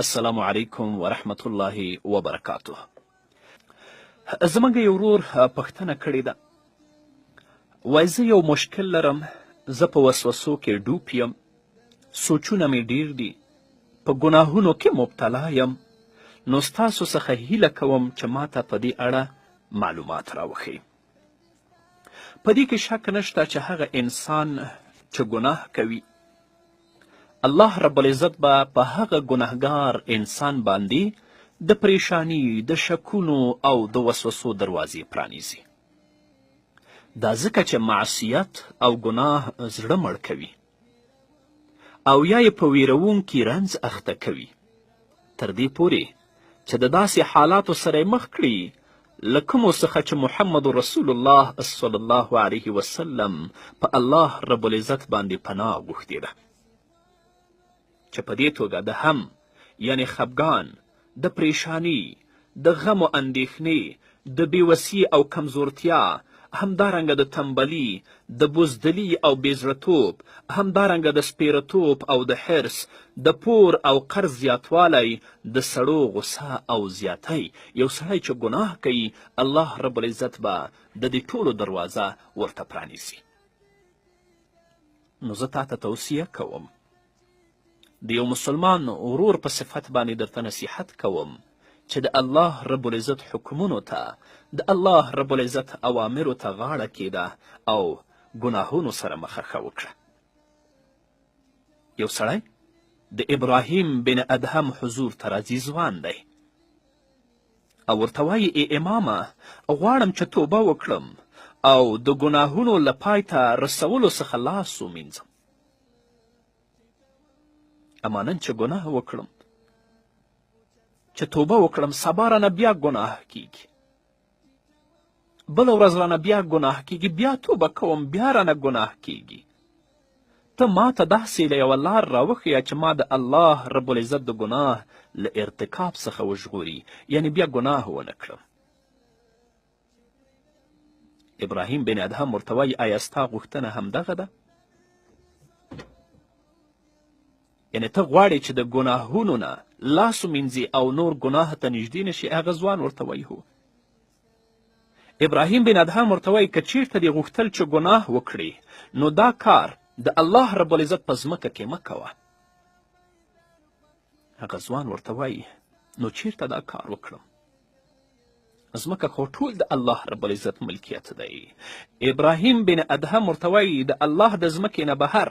السلام علیکم ورحمت الله وبرکاته. زمونږ یو ورور پوښتنه کړې ده، وایي زه یو مشکل لرم، زه په وسوسو کې ډوب یم، سوچونه مې ډیر دي، په ګناهونو کې مبتلا یم، نو ستاسو څخه هیله کوم چې ماته په دې اړه معلومات راوښیي. په دې کې شک نشته چې هغه انسان چې ګناه کوي، الله رب العزت به په هغه ګناهګار انسان باندې د پریشانی، د شکونو او د وسوسو دروازې پرانیزي. دا ځکه چې معصیت او ګناه زړه مړ کوي او یا یې په ویرونکي رنځ اخته کوي، تر دې پورې چې د داسې حالاتو سره یې مخ کړي له کومو څخه چې محمد رسول الله صلی الله علیه وسلم په الله رب العزت باندې پناه غوښتې ده، چې په دې توګه د هم یعنی خفګان، د پریشانی، د غم و اندېښنې، د بېوسي او کمزورتیا، همدارنګه د تنبلي، د بزدلي او بېزړهتوب، همدارنګه د سپیرتوب او د حرص، د پور او قرض زیاتوالی، د سړو غصه او زیاتی. یو سړی چې ګناه کوي، الله رب العزت به د دې ټولو دروازه ورته پرانیزي. نو زه تاته توصیه کوم، د یو مسلمان ورور په صفت باندې درته نصیحت کوم چې د الله رب العزت حکمونو ته، د الله رب العزت اوامرو ته غاړه کیده او ګناهونو سره مخه وکړه. یو سړی د ابراهیم بن ادهم حضور ته راځي، ځوان دی، او ورته وایي ای امامه، غواړم چې توبه وکړم او د ګناهونو له پای ته رسولو څخه لاس ومینځم. اما نن چې ګناه وکړم، چې توبه وکړم، سبا رانه بیا ګناه کیږي، بله ورځ رانه بیا ګناه کیږي، بیا توبه کوم، بیا رانه ګناه کیږي. ته ما ته داسې له یوه لار راوښیه چې ما د الله رب العزت د ګناه له ارتکاب څخه وژغوري، یعنی بیا ګناه ونه کړم. ابراهیم بن ادهم ورته وایي آیا ستا غوښتنه همدغه ده؟ یعنی ته غواړې چې د ګناهونو نه لاس ومینځي او نور ګناه ته نږدې نشي؟ هغه ځوان ورته وایي هو. ابراهیم بن ادهم ورته وایي که چیرته دې غوښتل چې ګناه وکړې، نو دا کار د الله رب العزت په ځمکه کې مه کوه. هغه ځوان ورته وایي نو چیرته دا کار وکړم؟ ځمکه خو ټول د الله رب العزت ملکیت دی. ابراهیم بن ادهم ورته وایي د الله د ځمکې نه بهر.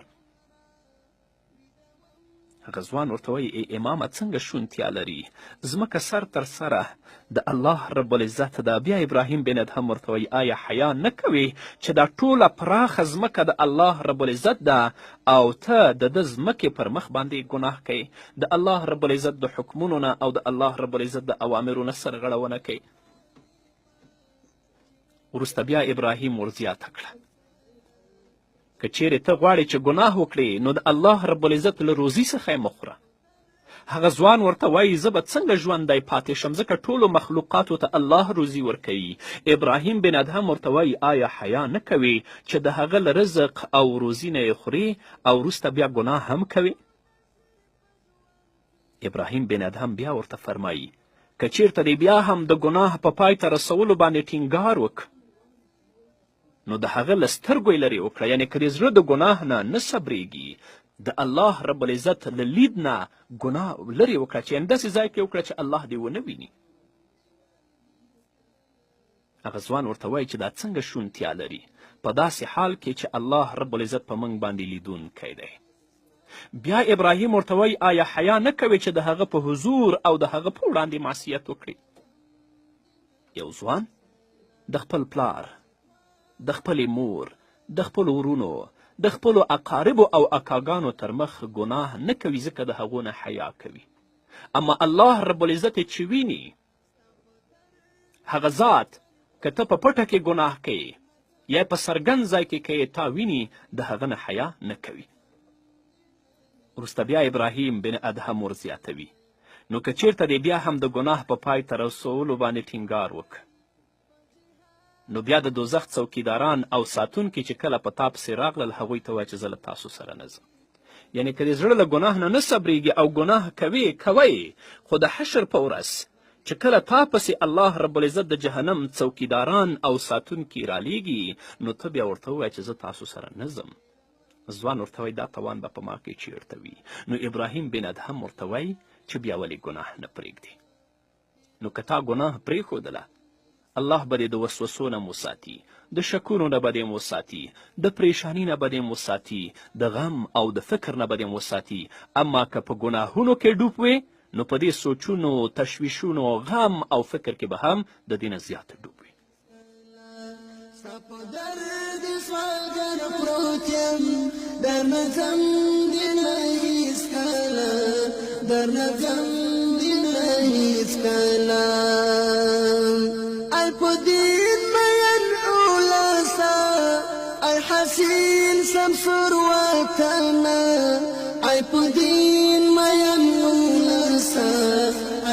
هغه ځوان ورته وایي ای امامه څنګه شونتیا لري، ځمکه سر تر سره د الله رب العزت ده. بیا ابراهیم بن ادهم ورته وایي آیا حیا نه کوې چې دا ټوله پراخه ځمکه د الله رب العزت ده او ته د ده ځمکې پر مخ باندې ګناه کوې، د الله رب العزت د حکمونو نه او د الله رب العزت د اوامرو نه سرغړونه کوې؟ وروسته بیا ابراهیم ورزیاته کړه که چیرې ته غواړې چې ګناه وکړې، نو د الله رب العزت له روزي څخه یې مه خوره. هغه ځوان ورته وایي زه به څنګه ژوندی پاتې شم، ځکه ټولو مخلوقاتو ته الله روزي ورکوي. ابراهیم بن ادهم ورته وایي آیا حیا نه کوې چې د هغه له رزق او روزي نه یې خورې او وروسته بیا ګناه هم کوې؟ ابراهیم بن ادهم بیا ورته فرمایي که چیرته دې بیا هم د ګناه په پای ته رسولو باندې ټینګار وکړ، نو د هغه له سترګو یې لرې وکړه. یعنې که دې زړه د ګناه نه صبرېږي، د الله رب العزت له لید نه ګناه لرې وکړه، چې یعنې داسې ځای کې وکړه چې الله دې ونه ویني. هغه ځوان ورته وایي چې دا څنګه شونتیا لري په داسې حال کې چې الله رب العزت په موږ باندې لیدونکی دی. بیا ابراهیم ورته وایي آیا حیا نه کوې چې د هغه په حضور او د هغه په وړاندې معصیت وکړي؟ یو ځوان د خپل پلار، د خپلې مور، د خپلو ورونو، د خپلو اقاربو او اکاګانو تر مخ ګناه نه کوي، ځکه د هغو نه حیا کوي. اما الله رب العزت چې ویني، هغه ذات که ته په پټه کې ګناه کوي یا په څرګند ځای کې کوي، تا ویني، د هغه نه حیا نه کوي. وروسته بیا ابراهیم بن ادهم ورزیاتوي نو که چیرته دې بیا هم د ګناه په پای ته رسولو باندې ټینګار وکړه، نو بیا د دوزخ څوکیداران او ساتونکي چې کله په تا پسې راغلل، هغوی ته وایه چې زه له تاسو سره نه ځم. یعنې که د زړه له ګناه نه صبرېږي او ګناه کوي خو د حشر په ورځ چې کله تا پسې الله رب العزت د جهنم څوکیداران او ساتونکي رالیږي نو ته بیا ورته ووایه چې زه تاسو سره نه ځم. ځوان ورته وایي دا توان به په ما کې چیرته وي. نو ابراهیم بن ادهم ورته وایي چې بیا ولې ګناه نه پرېږدي. نو که تا ګناه پرېښودله الله به دې د وسوسو نه مو ساتي، د شکونو نه به دې مو ساتي، د پریشاني نه به دې مو ساتي، د غم او د فکر نه به دې مو ساتي. اما که په ګناهونو کې ډوب وې نو په دې سوچونو، تشویشونو، غم او فکر کې به هم د دې نه زیاته ډوب وي. حسين سمسر وطنا اي پدين مين ولسا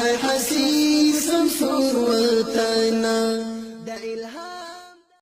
اي حسين سمسر وطنا دا